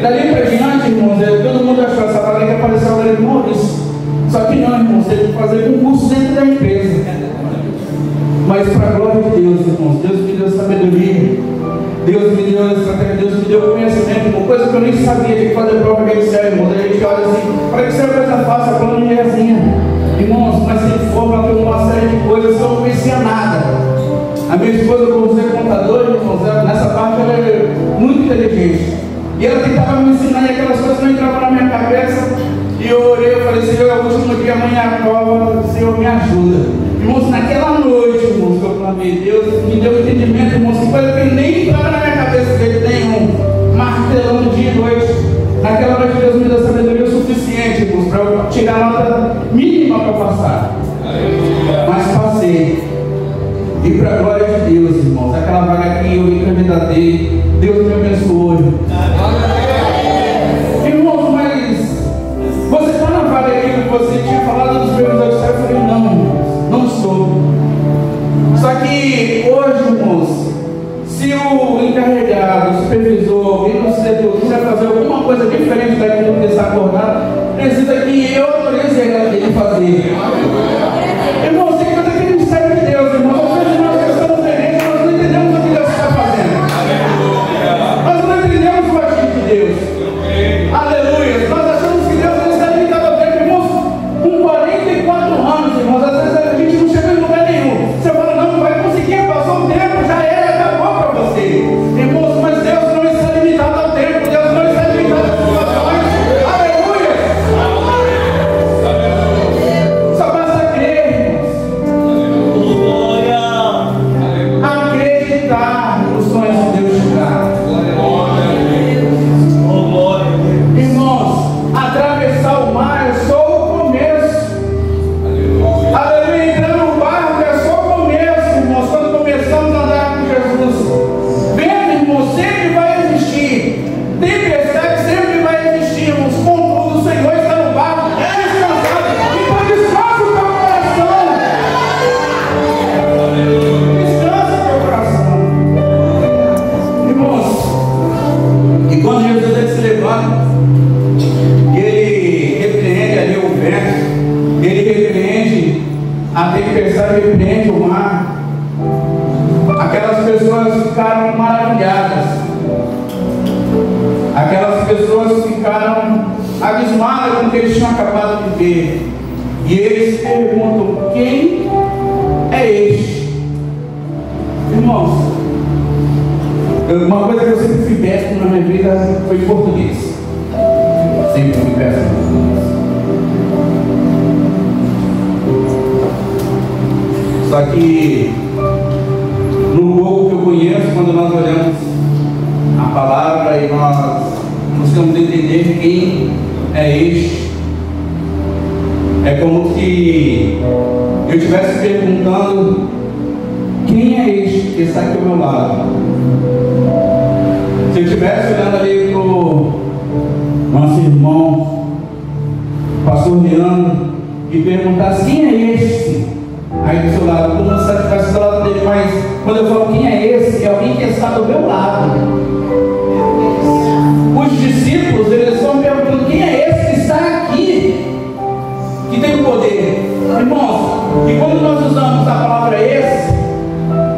Dali para diante, irmãos, todo mundo achou essa vaga que apareceu agora, irmãos. Só que não, irmãos, teve que fazer concurso dentro da empresa. Mas para a glória de Deus, irmãos, Deus me deu sabedoria, Deus me deu estratégia, Deus me deu conhecimento, uma coisa que eu nem sabia de fazer prova de Excel, irmãos. A gente olha assim, para Excel é coisa fácil, a planilhazinha. Irmãos, mas se for para ter uma série de coisas que eu não conhecia nada. A minha esposa, como ser contador, irmãos, nessa parte ela é muito inteligente. E ela tentava me ensinar e aquelas coisas não entravam na minha cabeça. E eu orei, eu falei, Senhor, é o último dia, amanhã a prova, Senhor, me ajuda. Irmãos, naquela noite, irmãos, que eu clamei, Deus me deu entendimento, irmãos, que coisa que nem entrava na minha cabeça, que ele tem um martelão dia e noite. Naquela noite, Deus me deu sabedoria o suficiente, irmãos, para eu tirar a nota mínima para passar. Mas passei. E para a glória de Deus, irmãos, aquela vaga que eu me candidatei, Deus me abençoou. Irmãos, mas você está na vaga que você tinha falado dos meus olhos? Eu falei, não, irmãos, não estou. Só que hoje, irmãos, se o encarregado, o supervisor, alguém no setor quiser fazer alguma coisa diferente daquilo que está acordado, precisa que eu autorize ele a fazer. Irmãos, tem coisa que não serve de Deus, irmãos. Deus. Aleluia. Nós achamos que Deus está limitado ao tempo, irmãos, com 44 anos, irmãos. Às vezes a gente não chega em lugar nenhum. Você fala, não vai conseguir, passou o tempo, já era, acabou para você. Irmãos, mas Deus não está limitado ao tempo, Deus não está limitado às situações. Aleluia. Só basta crer, irmãos. Acreditar nos sonhos que Deus te dá. Atravessar o mar é só o começo. Aleluia. Entrar no barco é só o começo, irmãos. Quando começamos a andar com Jesus, vento, irmãos, sempre vai existir. Tempestade sempre vai existir, irmãos. Contudo, o Senhor está no barco, descansado. Então descansa o teu coração. Descansa o teu coração. Irmãos, e quando Jesus ele se levanta, ele repreende a tempestade, repreende o mar. Aquelas pessoas ficaram maravilhadas. Aquelas pessoas ficaram abismadas com o que eles tinham acabado de ver. E eles perguntam, quem é este? Irmãos, uma coisa que eu sempre fui péssimo na minha vida foi em português. Sempre fui péssimo em português. Só que no pouco que eu conheço, quando nós olhamos a palavra e nós buscamos entender quem é este, é como se eu estivesse perguntando quem é este que está aqui ao meu lado. Se eu estivesse olhando ali para o nosso irmão pastor Leandro e perguntasse quem é este aí do seu lado, todo mundo sabe que vai ser do lado dele, mas quando eu falo quem é esse, é alguém que está do meu lado. Os discípulos, eles vão perguntando quem é esse que está aqui, que tem o poder. Irmãos, e quando nós usamos a palavra esse,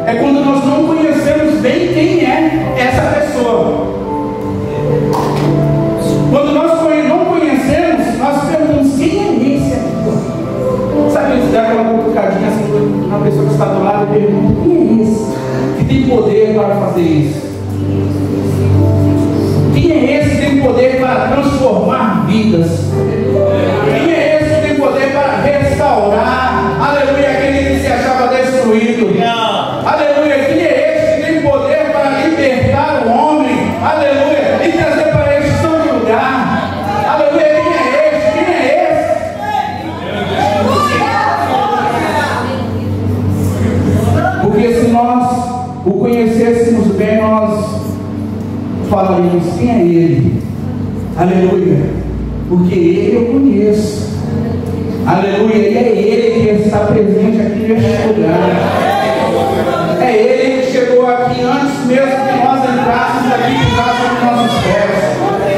é quando nós não conhecemos bem quem é essa pessoa. Quando nós não conhecemos pessoa que está do lado e pergunta: quem é esse que tem poder para fazer isso? Quem é esse que tem poder para transformar vidas? Quem é esse que tem poder para restaurar, aleluia, aquele que se achava destruído? Aleluia, quem é esse que tem poder para libertar o homem, aleluia, e trazer para este santo lugar? Aleluia, quem é esse? Quem é esse? Porque se nós o conhecêssemos bem, nós falaríamos: quem é ele? Aleluia, porque ele eu conheço, aleluia, e é ele que está presente aqui neste lugar. É ele que chegou aqui antes mesmo que nós entrássemos aqui e pisássemos nossos pés.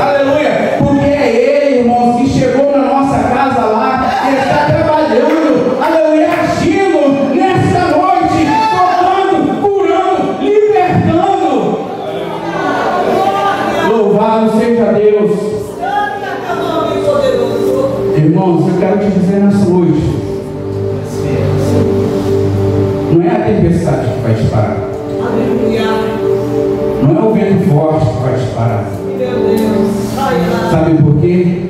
Aleluia, porque é ele, irmãos, que chegou na nossa casa lá e está trabalhando, aleluia, agindo nesta noite, tocando, curando, libertando. Louvado seja Deus. Irmãos, eu quero te dizer nessa noite, não é a tempestade que vai te parar. Não é o vento forte que vai te parar. Sabe por quê?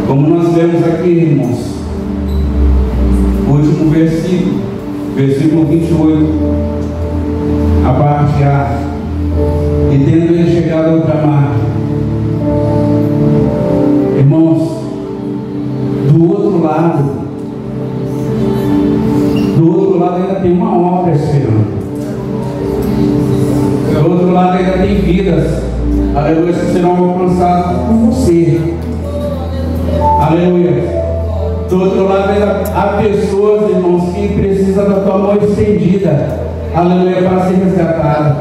Como nós vemos aqui, irmãos, o último versículo, versículo 28, a parte A: e tendo ele chegado ao outra margem. Irmãos, do outro lado ainda tem uma obra esperando. Do outro lado ainda tem vidas, aleluia, que serão alcançadas por você. Aleluia. Do outro lado ainda há pessoas, irmãos, que precisam da tua mão estendida, aleluia, para ser resgatada.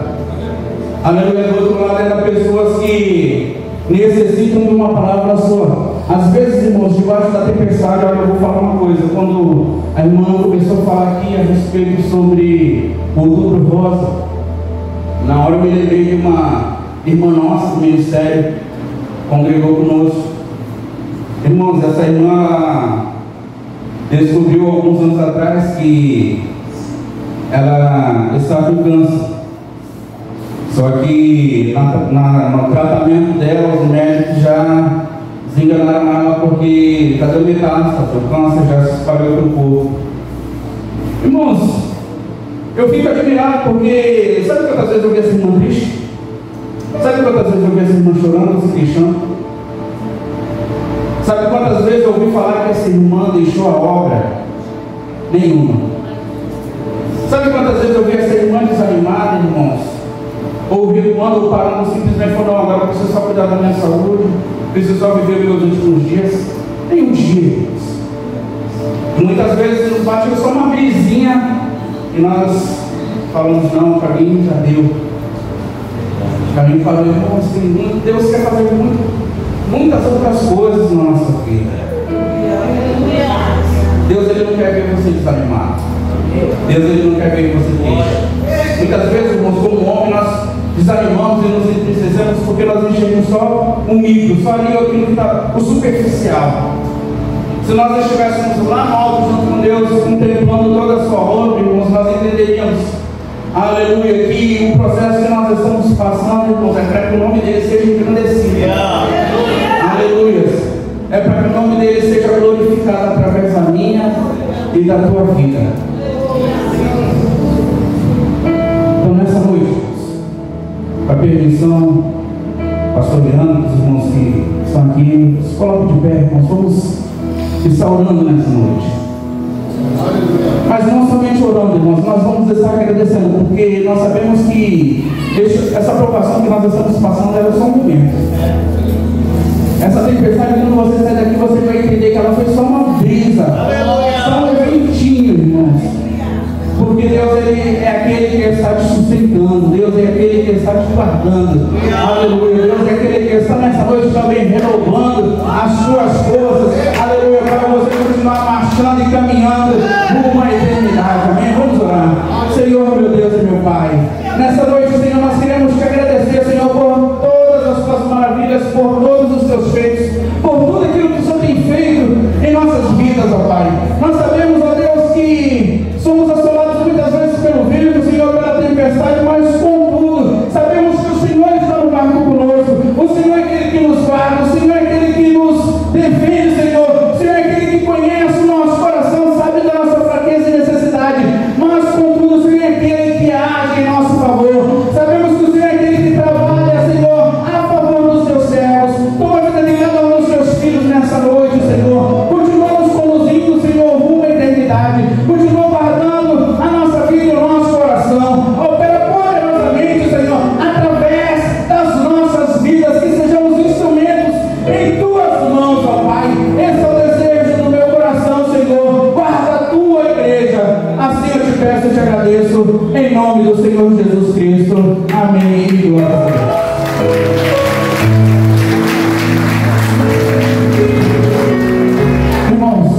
Aleluia. Do outro lado ainda há pessoas que necessitam de uma palavra sua. Às vezes, irmãos, debaixo da tempestade, olha, eu vou falar uma coisa. Quando a irmã começou a falar aqui a respeito sobre o Outubro Rosa, na hora eu me lembrei de uma irmã nossa do ministério, congregou conosco. Irmãos, essa irmã descobriu alguns anos atrás que ela estava com câncer. Só que no tratamento dela, os médicos já desenganaram ela porque cadê o metástase? O câncer já se espalhou pelo corpo. Irmãos, eu fico admirado porque sabe quantas vezes eu vi essa irmã triste? Sabe quantas vezes eu vi essa irmã chorando, se queixando? Sabe quantas vezes eu ouvi falar que essa irmã deixou a obra? Nenhuma. Sabe quantas vezes eu vi essa irmã desanimada, irmãos? Ouvi quando parando simplesmente falou: não, agora eu preciso só cuidar da minha saúde, preciso só viver meus últimos dias. Nenhum dia, irmãos. Muitas vezes nos bate só uma brisinha e nós falamos: não, para mim já deu. Para mim falou: irmãos, Deus quer fazer muitas outras coisas na nossa vida. Deus, ele não quer ver você desanimado. Deus, ele não quer ver você queixa. Muitas vezes, irmãos, como homem, nós desanimamos e nos entristecemos porque nós enxergamos só o micro, só ali aquilo que está, o superficial. Se nós estivéssemos lá no alto junto com Deus, contemplando toda a sua obra, irmãos, nós entenderíamos, aleluia, que o processo que nós estamos passando, irmãos, é para que o nome dele seja engrandecido. Aleluia. É para que o nome dele seja glorificado através da minha e da tua vida. Então, nessa noite, com a permissão, pastor Leandro, os irmãos que estão aqui, se coloquem de pé, nós vamos estar orando nessa noite. Mas não somente orando, irmãos, nós vamos estar agradecendo, porque nós sabemos que essa provação que nós estamos passando é só um momento. Essa tempestade, quando você sai daqui, você vai entender que ela foi só uma brisa, só um ventinho, irmãos. Porque Deus, ele é aquele que está te sustentando, Deus é aquele que está te guardando. Aleluia. Deus é aquele que está nessa noite também renovando as suas forças. Aleluia. Para você continuar marchando e caminhando rumo à eternidade. Amém? Vamos orar. Senhor, meu Deus e meu Pai, nessa noite, Senhor, nós queremos te agradecer, Senhor, por todas as tuas maravilhas, por todos os teus feitos, por tudo aquilo que o Senhor tem feito em nossas vidas, ó Pai. Nós sabemos, ó Deus, nome do Senhor Jesus Cristo. Amém. E glória a Deus. Irmãos,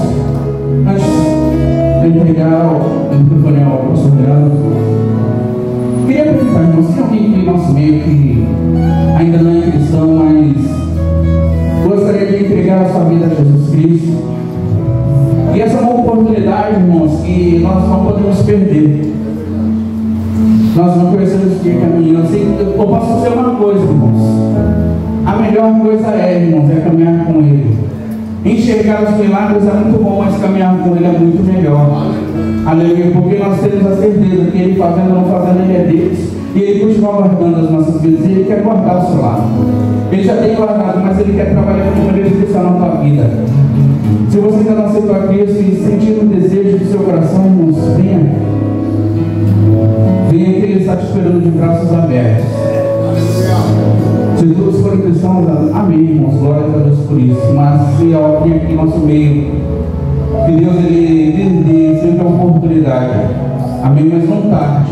antes de entregar o microfone ao pastor Leandro, queria perguntar, irmãos, tem alguém aqui no nosso meio que ainda não é cristão, mas gostaria de entregar a sua vida a Jesus Cristo? E essa é uma oportunidade, irmãos, que nós não podemos perder. Nós não conhecemos que caminho. Eu posso dizer uma coisa, irmãos. A melhor coisa irmãos, é caminhar com Ele. Enxergar os milagres é muito bom, mas caminhar com Ele é muito melhor. Aleluia, porque nós temos a certeza que Ele fazendo ou não fazendo, Ele é Deus. E Ele continua guardando as nossas vidas. E Ele quer guardar o seu lado. Ele já tem guardado, mas Ele quer trabalhar de maneira especial na tua vida. Se você ainda não aceitou a Cristo e sentir o desejo do seu coração, irmãos, venha. Venha que Ele está te esperando de braços abertos. Se todos forem cristãos, amém, irmãos, glória a Deus por isso. Mas se alguém aqui no nosso meio, que Deus Ele dê sempre a oportunidade, amém, mas não tarde,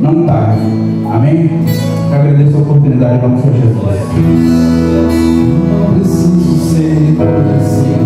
não tarde, amém. Eu agradeço a oportunidade, vamos ser Jesus. Não preciso ser conhecido.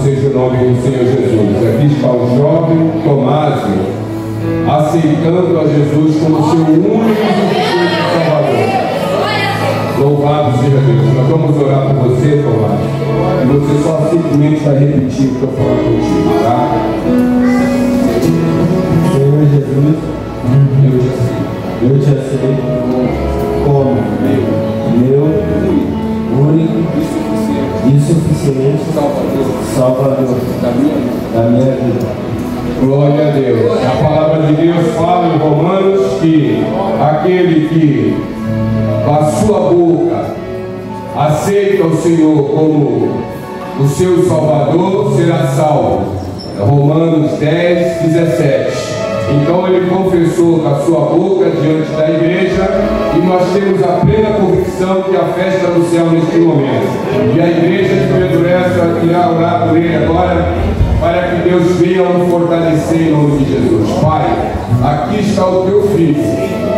seja o nome do Senhor Jesus. Aqui está o jovem Tomásio, aceitando a Jesus como seu único e suficiente Salvador. Louvado seja Deus. Nós vamos orar por você, Tomásio. E você só simplesmente vai repetir o que eu falo contigo, tá? Senhor Jesus, eu te aceito como meu único e suficiente Salvador da minha vida. Glória a Deus. A palavra de Deus fala em Romanos que aquele que com a sua boca aceita o Senhor como o seu Salvador será salvo. Romanos 10, 17. Então ele confessou com a sua boca diante da igreja, e nós temos a plena convicção que a festa no céu neste momento. E a igreja de Pedro Essa irá orar por ele agora, para que Deus venha o fortalecer em nome de Jesus. Pai, aqui está o teu filho,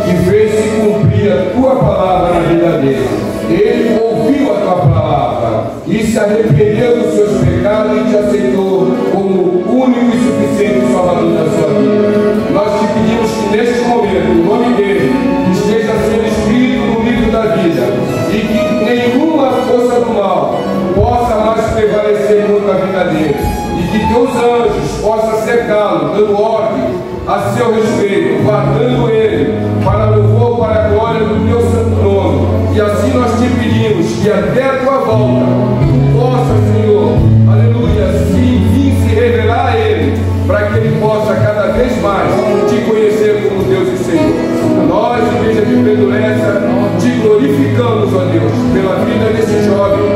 que fez se cumprir a tua palavra na vida dele. Ele ouviu a tua palavra e se arrependeu dos seus pecados e te aceitou como o único e suficiente Salvador da sua vida. Nós te pedimos que neste momento, o nome dele esteja sendo escrito no livro da vida, e que nenhuma força do mal possa mais prevalecer contra a vida dele, e que teus anjos possam cercá-lo, dando ordem a seu respeito, guardando ele para louvor, para a glória do teu santo nome. E assim nós te pedimos que até a tua volta tu possa, Senhor, aleluia, se revelar a ele, para que ele possa cada vez mais te conhecer como Deus e Senhor. Nós, igreja de Pedro Essa, te glorificamos, ó Deus, pela vida desse jovem,